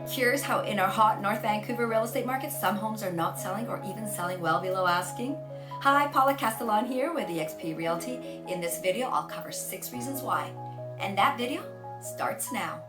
Curious how in our hot North Vancouver real estate market, some homes are not selling or even selling well below asking? Hi, Paula Castellan here with eXp Realty. In this video, I'll cover 6 reasons why. And that video starts now.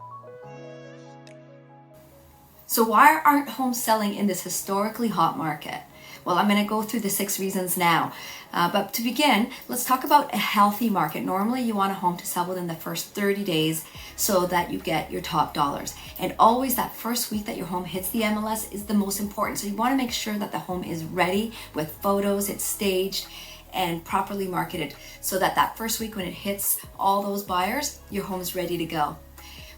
So why aren't homes selling in this historically hot market? Well, I'm going to go through the 6 reasons now. But to begin, let's talk about a healthy market. Normally, you want a home to sell within the first 30 days so that you get your top dollars. And always that first week that your home hits the MLS is the most important. So you want to make sure that the home is ready with photos, it's staged, and properly marketed so that that first week when it hits all those buyers, your home is ready to go.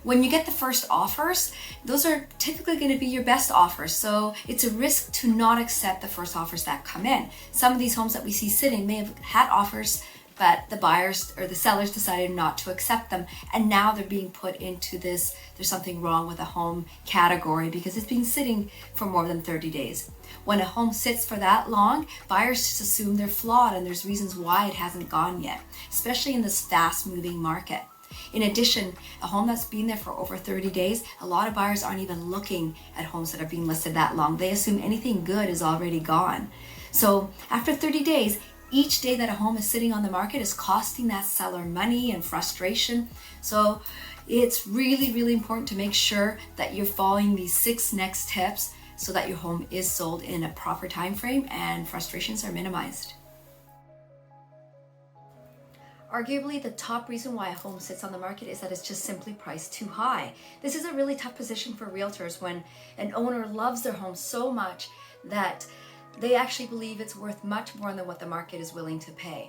When you get the first offers, those are typically going to be your best offers. So it's a risk to not accept the first offers that come in. Some of these homes that we see sitting may have had offers, but the buyers or the sellers decided not to accept them. And now they're being put into this, there's something wrong with a home category because it's been sitting for more than 30 days. When a home sits for that long, buyers just assume they're flawed and there's reasons why it hasn't gone yet, especially in this fast moving market. In addition, a home that's been there for over 30 days, a lot of buyers aren't even looking at homes that are being listed that long. They assume anything good is already gone. So after 30 days, each day that a home is sitting on the market is costing that seller money and frustration. So it's really, really important to make sure that you're following these 6 next tips so that your home is sold in a proper time frame and frustrations are minimized. Arguably, the top reason why a home sits on the market is that it's just simply priced too high. This is a really tough position for realtors when an owner loves their home so much that they actually believe it's worth much more than what the market is willing to pay.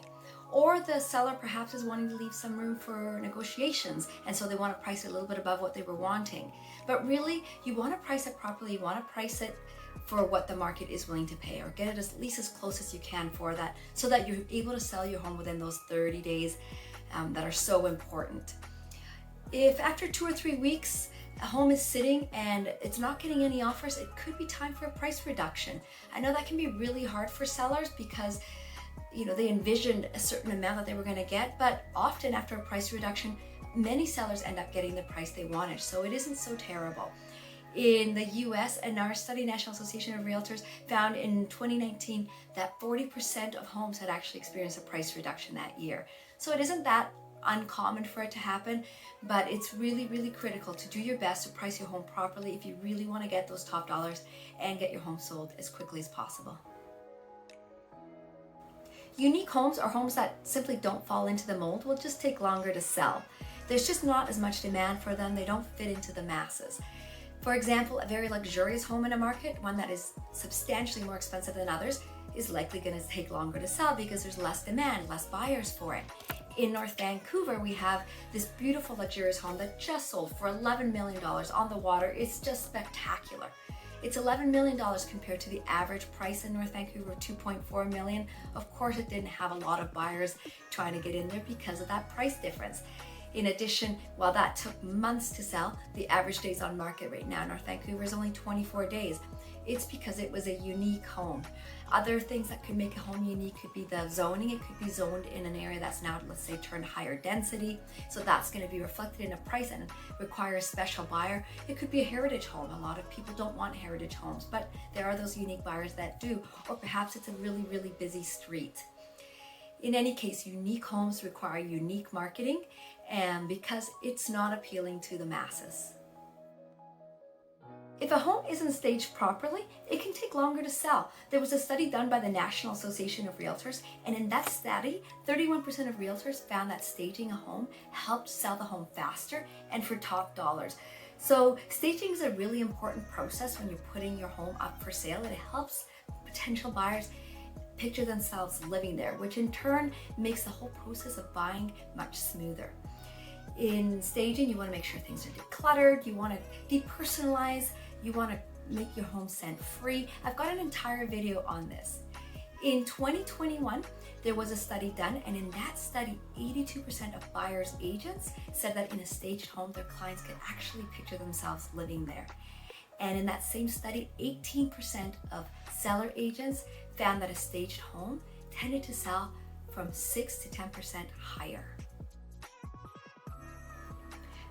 Or the seller perhaps is wanting to leave some room for negotiations, and so they want to price it a little bit above what they were wanting. But really, you want to price it properly. You want to price it for what the market is willing to pay, or get it at least as close as you can for that, so that you're able to sell your home within those 30 days that are so important. If after 2 or 3 weeks a home is sitting and it's not getting any offers, it could be time for a price reduction. I know that can be really hard for sellers because they envisioned a certain amount that they were going to get, but often after a price reduction, many sellers end up getting the price they wanted, so it isn't so terrible. In the US, a NARS study, National Association of Realtors, found in 2019 that 40% of homes had actually experienced a price reduction that year. So it isn't that uncommon for it to happen, but it's really, really critical to do your best to price your home properly if you really want to get those top dollars and get your home sold as quickly as possible. Unique homes or homes that simply don't fall into the mold will just take longer to sell. There's just not as much demand for them. They don't fit into the masses. For example, a very luxurious home in a market, one that is substantially more expensive than others, is likely going to take longer to sell because there's less demand, less buyers for it. In North Vancouver, we have this beautiful luxurious home that just sold for $11 million on the water. It's just spectacular. It's $11 million compared to the average price in North Vancouver of $2.4 million. Of course, it didn't have a lot of buyers trying to get in there because of that price difference. In addition, while that took months to sell, the average days on market right now in North Vancouver is only 24 days. It's because it was a unique home. Other things that could make a home unique could be the zoning. It could be zoned in an area that's now, let's say, turned higher density. So that's going to be reflected in a price and require a special buyer. It could be a heritage home. A lot of people don't want heritage homes, but there are those unique buyers that do. Or perhaps it's a really, really busy street. In any case, unique homes require unique marketing, and because it's not appealing to the masses. If a home isn't staged properly, it can take longer to sell. There was a study done by the National Association of Realtors, and in that study, 31% of realtors found that staging a home helped sell the home faster and for top dollars. So staging is a really important process when you're putting your home up for sale. It helps potential buyers picture themselves living there, which in turn makes the whole process of buying much smoother. In staging, you want to make sure things are decluttered, you want to depersonalize, you want to make your home scent free. I've got an entire video on this. In 2021, there was a study done, and in that study, 82% of buyers' agents said that in a staged home, their clients could actually picture themselves living there. And in that same study, 18% of seller agents found that a staged home tended to sell from 6 to 10% higher.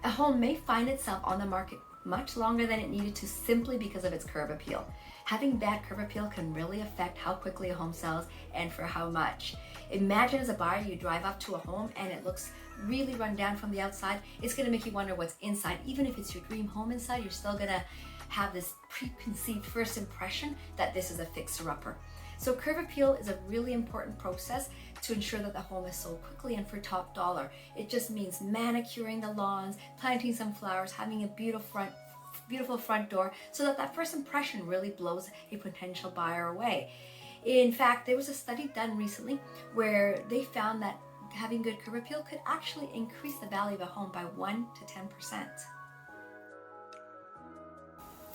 A home may find itself on the market much longer than it needed to simply because of its curb appeal. Having bad curb appeal can really affect how quickly a home sells and for how much. Imagine as a buyer, you drive up to a home and it looks really run down from the outside. It's gonna make you wonder what's inside. Even if it's your dream home inside, you're still gonna have this preconceived first impression that this is a fixer-upper. So curb appeal is a really important process to ensure that the home is sold quickly and for top dollar. It just means manicuring the lawns, planting some flowers, having a beautiful front door, so that that first impression really blows a potential buyer away. In fact, there was a study done recently where they found that having good curb appeal could actually increase the value of a home by 1 to 10%.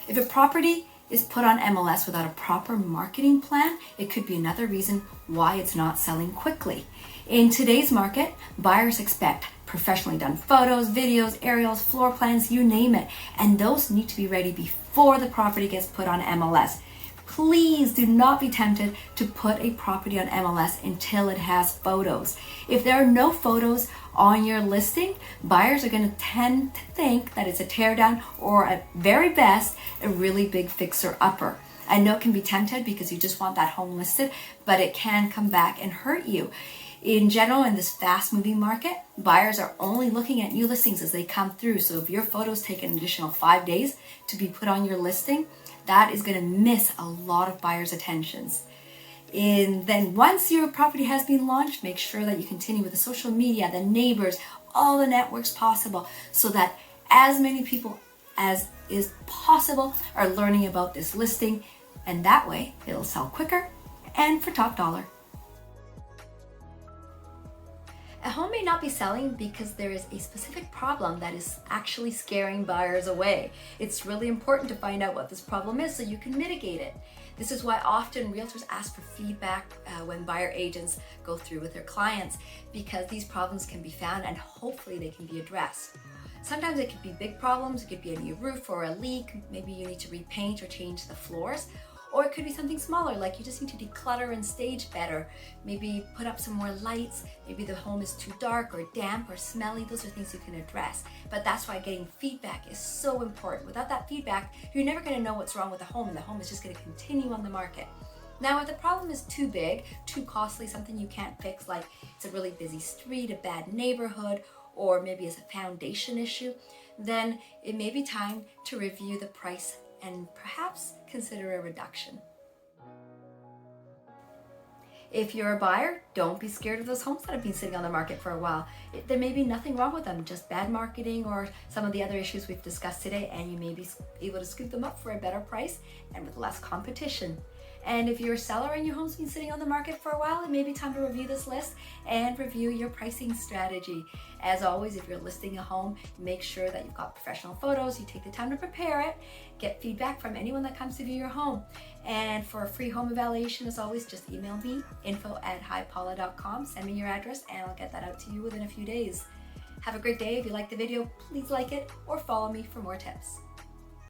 If a property is put on MLS without a proper marketing plan, it could be another reason why it's not selling quickly. In today's market, buyers expect professionally done photos, videos, aerials, floor plans, you name it, and those need to be ready before the property gets put on MLS. Please do not be tempted to put a property on MLS until it has photos. If there are no photos on your listing, buyers are going to tend to think that it's a teardown or at very best, a really big fixer-upper. I know it can be tempted because you just want that home listed, but it can come back and hurt you. In general, in this fast-moving market, buyers are only looking at new listings as they come through. So if your photos take an additional 5 days to be put on your listing, that is going to miss a lot of buyers' attentions. And then once your property has been launched, make sure that you continue with the social media, the neighbors, all the networks possible, so that as many people as is possible are learning about this listing, and that way it'll sell quicker and for top dollar. A home may not be selling because there is a specific problem that is actually scaring buyers away. It's really important to find out what this problem is so you can mitigate it. This is why often realtors ask for feedback when buyer agents go through with their clients, because these problems can be found and hopefully they can be addressed. Sometimes it could be big problems. It could be a new roof or a leak. Maybe you need to repaint or change the floors. Or it could be something smaller, like you just need to declutter and stage better. Maybe put up some more lights. Maybe the home is too dark or damp or smelly. Those are things you can address. But that's why getting feedback is so important. Without that feedback, you're never going to know what's wrong with the home, and the home is just going to continue on the market. Now, if the problem is too big, too costly, something you can't fix, like it's a really busy street, a bad neighborhood, or maybe it's a foundation issue, then it may be time to review the price and perhaps consider a reduction. If you're a buyer, don't be scared of those homes that have been sitting on the market for a while. There may be nothing wrong with them, just bad marketing or some of the other issues we've discussed today, and you may be able to scoop them up for a better price and with less competition. And if you're a seller and your home's been sitting on the market for a while, it may be time to review this list and review your pricing strategy. As always, if you're listing a home, make sure that you've got professional photos, you take the time to prepare it, get feedback from anyone that comes to view your home. And for a free home evaluation, as always, just email me, info@highpaula.com, send me your address, and I'll get that out to you within a few days. Have a great day. If you like the video, please like it or follow me for more tips.